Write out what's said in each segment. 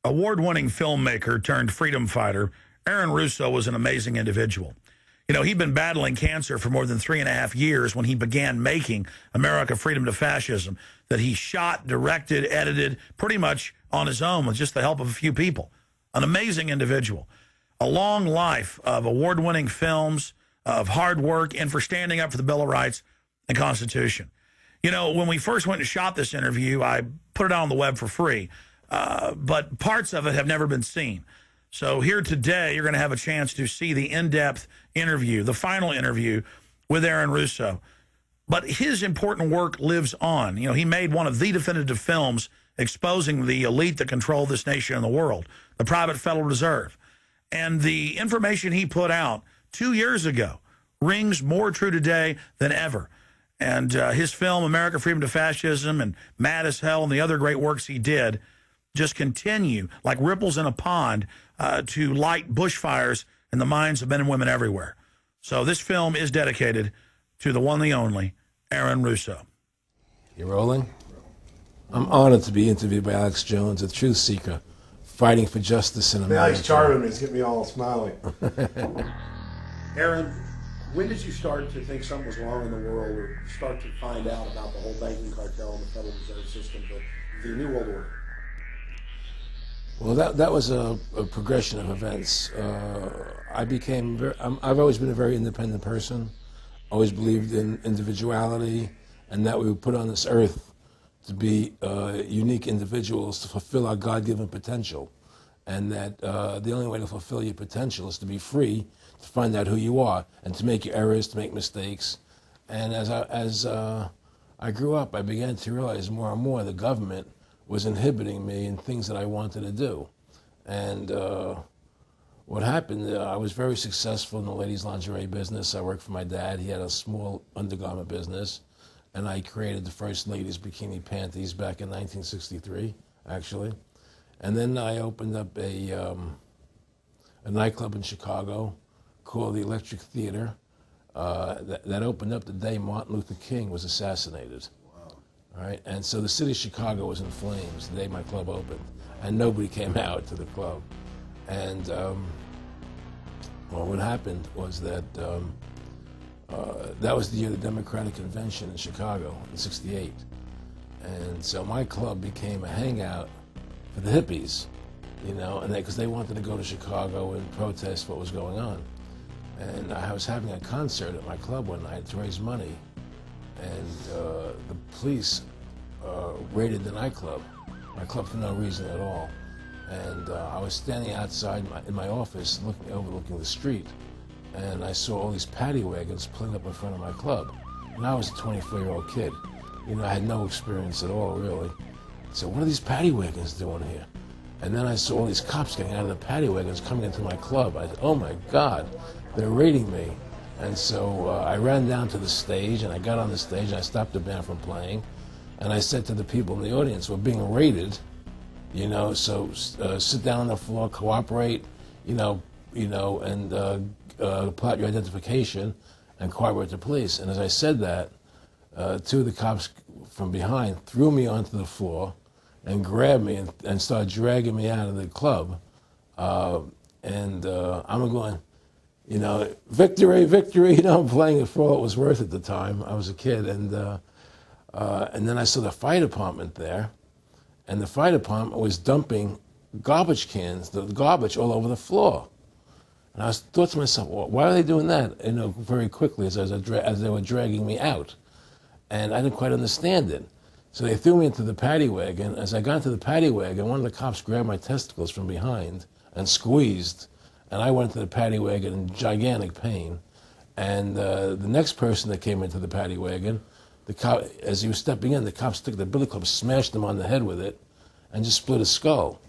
Award-winning filmmaker turned freedom fighter, Aaron Russo was an amazing individual. You know, he'd been battling cancer for more than 3.5 years when he began making America Freedom to Fascism, that he shot, directed, edited pretty much on his own with just the help of a few people. An amazing individual. A long life of award-winning films, of hard work, and for standing up for the Bill of Rights and Constitution. You know, when we first went and shot this interview, I put it out on the web for free, but parts of it have never been seen. So here today, you're going to have a chance to see the in-depth interview, the final interview with Aaron Russo. But his important work lives on. You know, he made one of the definitive films exposing the elite that control this nation and the world, the private Federal Reserve. And the information he put out 2 years ago rings more true today than ever. And his film, America Freedom to Fascism, and Mad as Hell, and the other great works he did just continue like ripples in a pond to light bushfires in the minds of men and women everywhere. So this film is dedicated to the one, the only, Aaron Russo. You rolling? I'm honored to be interviewed by Alex Jones, a truth seeker, fighting for justice in America. Now he's charming me. He's getting me all smiley. Aaron, when did you start to think something was wrong in the world, or start to find out about the whole banking cartel and the Federal Reserve System, the New World Order? Well, that was a progression of events. I've always been a very independent person, always believed in individuality, and that we were put on this earth to be unique individuals to fulfill our God-given potential, and that the only way to fulfill your potential is to be free, to find out who you are, and to make your errors, to make mistakes. And as I grew up, I began to realize more and more the government was inhibiting me in things that I wanted to do. And what happened, I was very successful in the ladies' lingerie business. I worked for my dad. He had a small undergarment business. And I created the first ladies' bikini panties back in 1963, actually. And then I opened up a nightclub in Chicago called the Electric Theater that opened up the day Martin Luther King was assassinated. All right, and so the city of Chicago was in flames the day my club opened, and nobody came out to the club. And well, what happened was that that was the year of the Democratic Convention in Chicago in '68, and so my club became a hangout for the hippies, you know, and because they wanted to go to Chicago and protest what was going on. And I was having a concert at my club one night to raise money. And the police raided the nightclub, my club, for no reason at all. And I was standing outside in my office overlooking the street, and I saw all these paddy wagons pulling up in front of my club. And I was a 24-year-old kid. You know, I had no experience at all, really. So what are these paddy wagons doing here? And then I saw all these cops getting out of the paddy wagons coming into my club. I said, oh my God, they're raiding me. And so I ran down to the stage, and I got on the stage, and I stopped the band from playing. And I said to the people in the audience, we're being raided, you know, so sit down on the floor, cooperate, and plot your identification and cooperate with the police. And as I said that, two of the cops from behind threw me onto the floor and grabbed me and started dragging me out of the club. I'm going, you know, victory, victory, you know, I'm playing it for all it was worth at the time. I was a kid, and then I saw the fire department there, and the fire department was dumping garbage cans, the garbage all over the floor. And I thought to myself, well, why are they doing that, you know, very quickly as they were dragging me out? And I didn't quite understand it. So they threw me into the paddy wagon. As I got into the paddy wagon, one of the cops grabbed my testicles from behind and squeezed, and I went into the paddy wagon in gigantic pain. And the next person that came into the paddy wagon, the cop, as he was stepping in, the cops took the billy club, smashed him on the head with it, and just split his skull,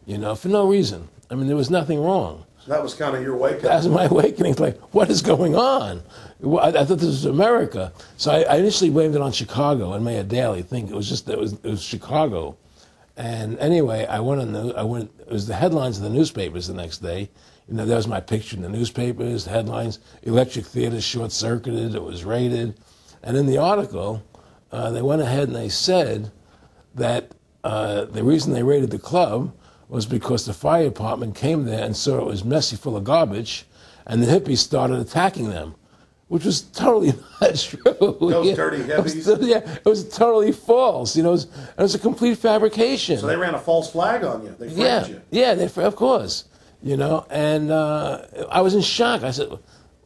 you know, for no reason. I mean, there was nothing wrong. So that was kind of your wake-up. That was my awakening. It's like, what is going on? I thought this was America. So I initially blamed it on Chicago and Mayor Daley, thinking it was Chicago. And anyway, it was the headlines of the newspapers the next day. You know, there was my picture in the newspapers, the headlines, Electric Theater short-circuited, it was raided. And in the article, they went ahead and they said that the reason they raided the club was because the fire department came there and saw it was messy, full of garbage, and the hippies started attacking them, which was totally not true. Those dirty hippies? It was totally false. You know, it was a complete fabrication. So they ran a false flag on you. They framed you. Yeah, of course. You know, and I was in shock. I said,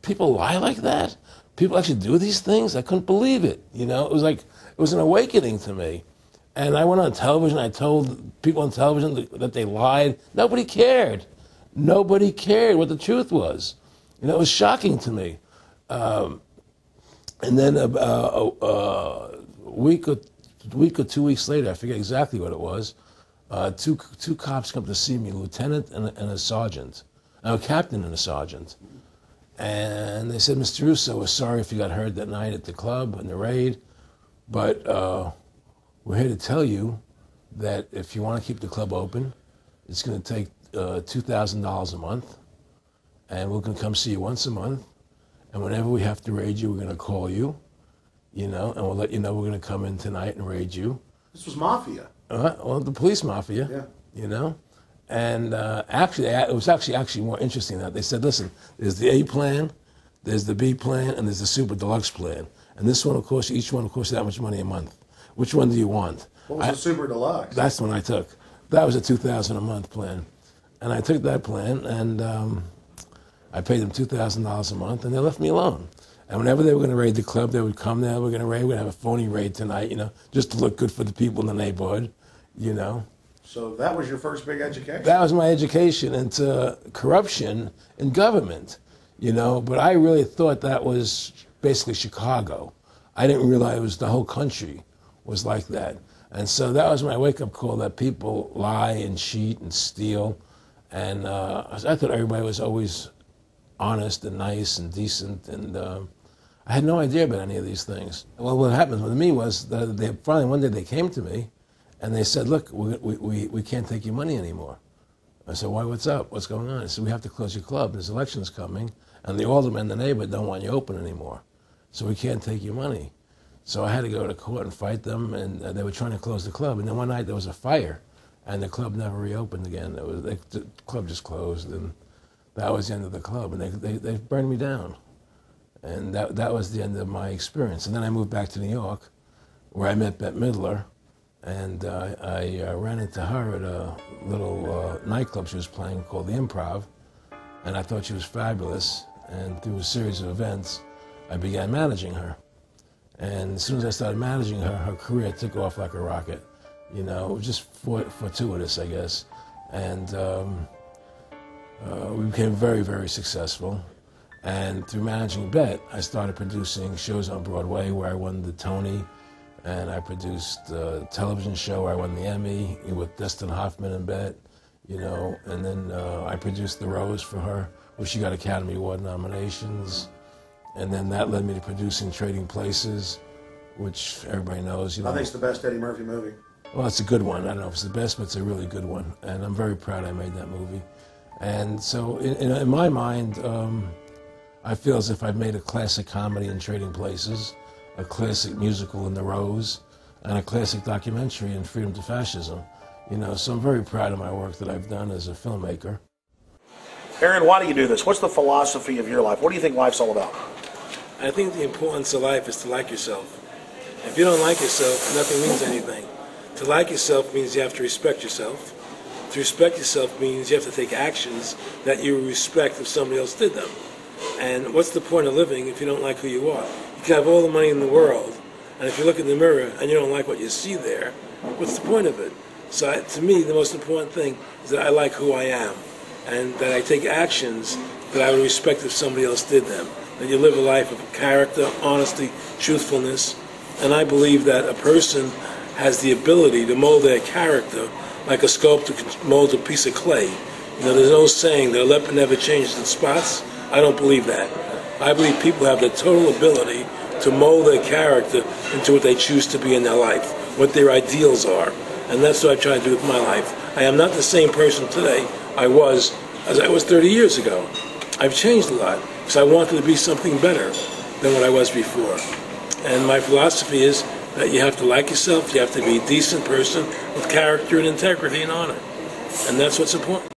people lie like that? People actually do these things? I couldn't believe it. You know, it was an awakening to me. And I went on television. I told people on television that they lied. Nobody cared. Nobody cared what the truth was. You know, it was shocking to me. And then a week or 2 weeks later, I forget exactly what it was, two cops come to see me, a lieutenant and a sergeant, a captain and a sergeant. And they said, Mr. Russo, we're sorry if you got hurt that night at the club in the raid, but we're here to tell you that if you want to keep the club open, it's going to take $2,000 a month, and we're going to come see you once a month, and whenever we have to raid you, we're going to call you, you know, and we'll let you know we're going to come in tonight and raid you. This was mafia. Well, the police mafia, you know. And actually, it was actually more interesting than that. They said, listen, there's the A plan, there's the B plan, and there's the super deluxe plan. And this one, of course, each one, of course, that much money a month. Which one do you want? What was the super deluxe? That's the one I took. That was a $2,000 a month plan. And I took that plan, and I paid them $2,000 a month, and they left me alone. And whenever they were going to raid the club, they would come there, we're going to have a phony raid tonight, you know, just to look good for the people in the neighborhood, you know. So that was your first big education? That was my education into corruption in government, you know. But I really thought that was basically Chicago. I didn't realize it was the whole country was like that. And so that was my wake-up call, that people lie and cheat and steal. And I thought everybody was always honest and nice and decent. And I had no idea about any of these things. Well, what happened with me was that they finally, one day they came to me and they said, look, we can't take your money anymore. I said, why, what's up? What's going on? I said, we have to close your club. There's elections coming, and the aldermen in the neighborhood don't want you open anymore. So we can't take your money. So I had to go to court and fight them, and they were trying to close the club. And then one night there was a fire, and the club never reopened again. The club just closed, and that was the end of the club. And they burned me down. And that was the end of my experience. And then I moved back to New York, where I met Bette Midler, and I ran into her at a little nightclub she was playing called The Improv, and I thought she was fabulous. And through a series of events, I began managing her. And as soon as I started managing her, her career took off like a rocket. You know, it was just fortuitous, I guess. And we became very, very successful. And through managing Bette, I started producing shows on Broadway where I won the Tony, and I produced a television show where I won the Emmy with Dustin Hoffman and Bette, you know. And then I produced The Rose for her, where she got Academy Award nominations. And then that led me to producing Trading Places, which everybody knows. You know, I think it's the best Eddie Murphy movie. Well, it's a good one. I don't know if it's the best, but it's a really good one. And I'm very proud I made that movie. And so in my mind, I feel as if I've made a classic comedy in Trading Places, a classic musical in The Rose, and a classic documentary in Freedom to Fascism. You know, so I'm very proud of my work that I've done as a filmmaker. Aaron, why do you do this? What's the philosophy of your life? What do you think life's all about? I think the importance of life is to like yourself. If you don't like yourself, nothing means anything. To like yourself means you have to respect yourself. To respect yourself means you have to take actions that you respect if somebody else did them. And what's the point of living if you don't like who you are? You can have all the money in the world, and if you look in the mirror and you don't like what you see there, what's the point of it? So to me, the most important thing is that I like who I am, and that I take actions that I would respect if somebody else did them. That you live a life of character, honesty, truthfulness. And I believe that a person has the ability to mold their character like a sculptor can mold a piece of clay. You know, there's no saying the leopard never changes in spots. I don't believe that. I believe people have the total ability to mold their character into what they choose to be in their life, what their ideals are. And that's what I try to do with my life. I am not the same person today as I was 30 years ago. I've changed a lot because I wanted to be something better than what I was before. And my philosophy is that you have to like yourself, you have to be a decent person with character and integrity and honor. And that's what's important.